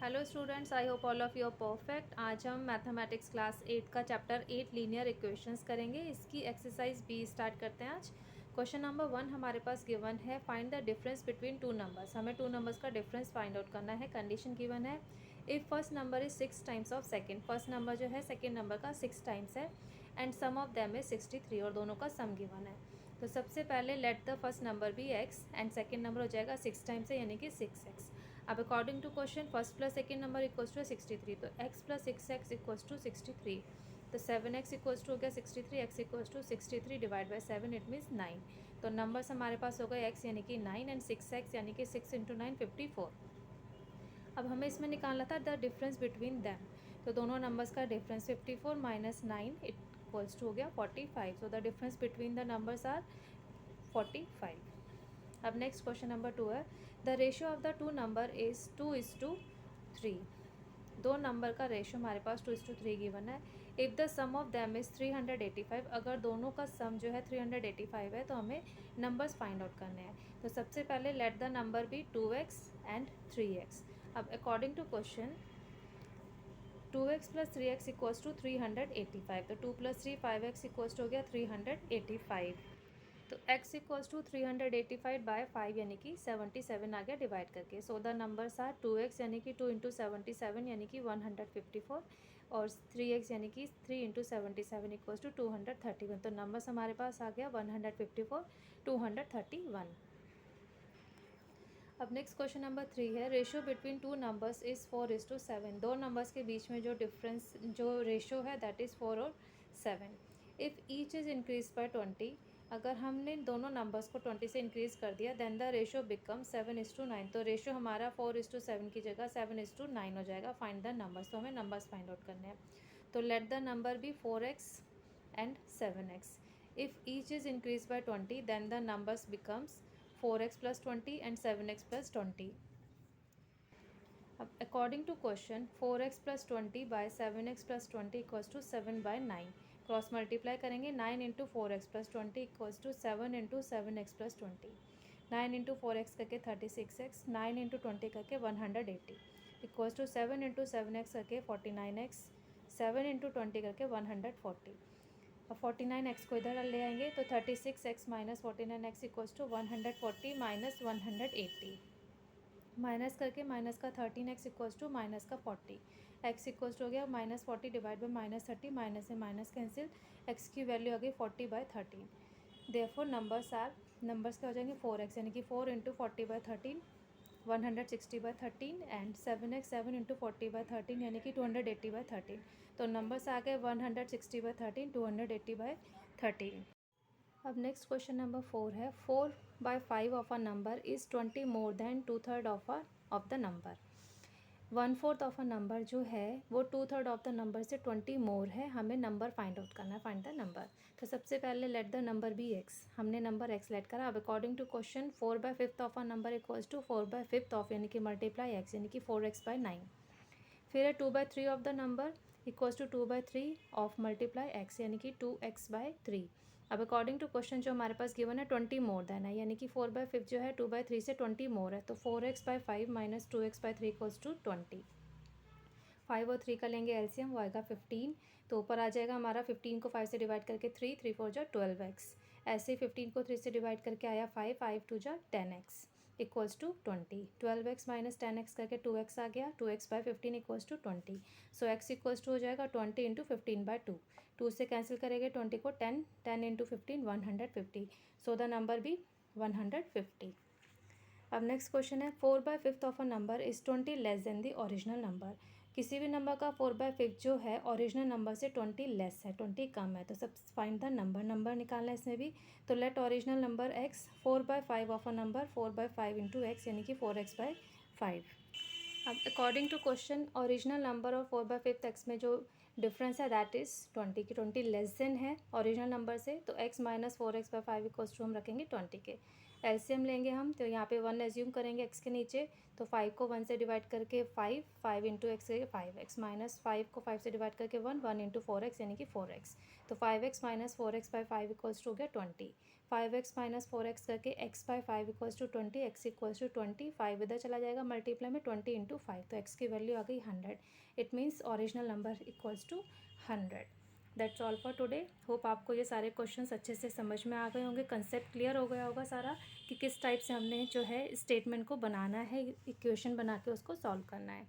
Hello students, I hope all of you are perfect. आज हम mathematics class 8 का chapter 8 linear equations करेंगे। इसकी एक्सरसाइज बी स्टार्ट करते हैं आज। क्वेश्चन नंबर 1 हमारे पास गिवन है, find the difference between two numbers. हमें टू नंबर्स का डिफरेंस फाइंड आउट करना है। कंडीशन गिवन है, if first number is 6 times of second. First number जो है सेकेंड नंबर का 6 टाइम्स है and sum of them is 63 और दोनों का सम गिवन है। तो सबसे पहले let the first number be x and second number हो जाएगा 6 टाइम्स है यानी कि 6x। अब according to question first plus second number equals to 63, तो x plus 6x equals to 63। तो 7x इक्वल्स टू हो गया 63, x equals to 63 divide by 7 it means 9। तो नंबर्स हमारे पास हो गए x यानी कि 9 एंड 6x यानी कि 6 इंटू 9 54। अब हमें इसमें निकालना था द डिफरेंस बिटवीन दैम। तो दोनों नंबर्स का डिफरेंस 54 माइनस 9 इक्वल्स टू हो गया 45। So the difference between the numbers are 45। अब नेक्स्ट क्वेश्चन नंबर 2 है, the ratio of the two number is 2:3। दो नंबर का रेशियो हमारे पास 2:3 गिवन है। If the sum of them is 385, अगर दोनों का सम जो है 385 है तो हमें नंबर्स फाइंड आउट करने हैं। तो सबसे पहले let the number be 2x and 3x। अब according to question 2x plus 3x equals to 385। तो 2 प्लस 3 5x इक्वल्स टू हो गया 385। तो x इक्वल्स टू 385 बाय 5 यानी कि 77 आ गया डिवाइड करके। So the numbers are 2x यानी कि 2 इंटू 77 यानी कि 154 और 3x यानी कि 3 इंटू 77 इक्वल्स टू 231। तो नंबर्स हमारे पास आ गया 154 231। अब नेक्स्ट क्वेश्चन नंबर 3 है, ratio between two numbers is 4:7। दो नंबर्स के बीच में जो डिफरेंस जो रेशियो है दैट इज़ 4 और 7। If each is increase by 20, अगर हमने दोनों नंबर्स को 20 से इंक्रीज़ कर दिया देन द रेशियो बिकम 7:9। तो रेशियो हमारा 4:7 की जगह 7:9 हो जाएगा। फाइंड द नंबर्स, तो हमें नंबर्स फाइंड आउट करने हैं। तो let the number be 4x and 7x। If each is increase by 20 then the numbers becomes 4x plus 20 and 7x plus 20। अब according to question 4x plus 20 by 7x plus 20 equals to 7/9। Cross multiply करेंगे 9 into 4x plus 20 equals to 7 into 7x plus 20। 9 into 4x करके 36x, 9 into 20 करके 180 equals to 7 into 7x करके 49x, 7 into 20 करके 140। अब 49x को इधर ले आएंगे तो 36x minus 49x equals to 140 minus 180। Minus करके माइनस का 13x इक्वल्स टू माइनस का 40। x इक्वल्स टू हो गया -40 डिवाइड बाई -30, माइनस से माइनस कैंसिल, x की वैल्यू आ गई 40/13। देयरफॉर नंबर्स क्या हो जाएंगे 4x यानी कि 4 इंटू 40/13 160/13 एंड 7x 7 इंटू 40/13 यानी कि 280/13। तो नंबर्स आ गए 160/13 280/13। अब नेक्स्ट क्वेश्चन नंबर 4 है, 4/5 of a number is 20 more than 2/3 of the number. 1/4 of a number जो है वो 2/3 ऑफ द नंबर से 20 मोर है। हमें नंबर फाइंड आउट करना है, फाइंड द नंबर। तो सबसे पहले let the number be x. हमने नंबर एक्स लेट करा। अब according to question 4/5 of a number equals to 4/5 of यानी कि मल्टीप्लाई एक्स यानी कि 4x/9। फिर है 2/3 of the number equals to 2/3 of multiply x यानी कि 2x/3। अब अकॉर्डिंग टू क्वेश्चन जो हमारे पास गिवन है 20 मोर देन है यानी कि 4/5 जो है 2/3 से 20 मोर है। तो 4x/5 minus 2x/3 equals to 20। 5 और 3 का लेंगे एलसीएम, वो आएगा 15। तो ऊपर आ जाएगा हमारा 15 को 5 से डिवाइड करके 3 3 4 जा 12x। ऐसे ही 15 को 3 से डिवाइड करके आया 5 5 2 जा 10x equals to 20। 12x minus 10x करके 2x आ गया, 2x/15 equals to 20। So x equals to हो जाएगा 20 इंटू 15/2। 2 से कैंसिल करेंगे 20 को 10, 10 इंटू 15 150। सो द नंबर भी 150। अब नेक्स्ट क्वेश्चन है, 4/5 of a number is 20 less than the original number. किसी भी नंबर का 4/5 जो है ओरिजिनल नंबर से 20 लेस है, 20 कम है। तो सब फाइंड द नंबर निकालना है इसमें भी। तो let original number x 4/5 of a number 4/5 into x यानी कि 4x/5। अब according to question original number और 4/5 एक्स में जो डिफरेंस है दैट इज़ 20 की 20 लेस देन है ओरिजिनल नंबर से। तो x minus 4x/5 equals to हम रखेंगे 20 के। एलसीएम लेंगे हम, तो यहाँ पे 1 एज्यूम करेंगे x के नीचे, तो 5 को 1 से डिवाइड करके 5, 5 इंटू एक्स 5x, माइनस 5 को 5 से डिवाइड करके 1, 1 इंटू 4x यानी कि 4x, तो 5x minus 4x by 5 equals to हो गया 20। 5x माइनस 4x करके x by 5 equals to 20, x equals to 20, 5 इधर चला जाएगा मल्टीप्लाई में 20 इंटू 5, तो x की वैल्यू आ गई 100। It means original number equals to 100। That's all for today. Hope आपको ये सारे क्वेश्चंस अच्छे से समझ में आ गए होंगे, कंसेप्ट क्लियर हो गया होगा सारा कि किस टाइप से हमने जो है स्टेटमेंट को बनाना है, इक्वेशन बना के उसको सॉल्व करना है।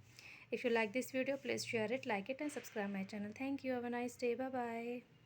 If you like this video please share it, like it and subscribe my channel. Thank you, have a nice day, bye bye.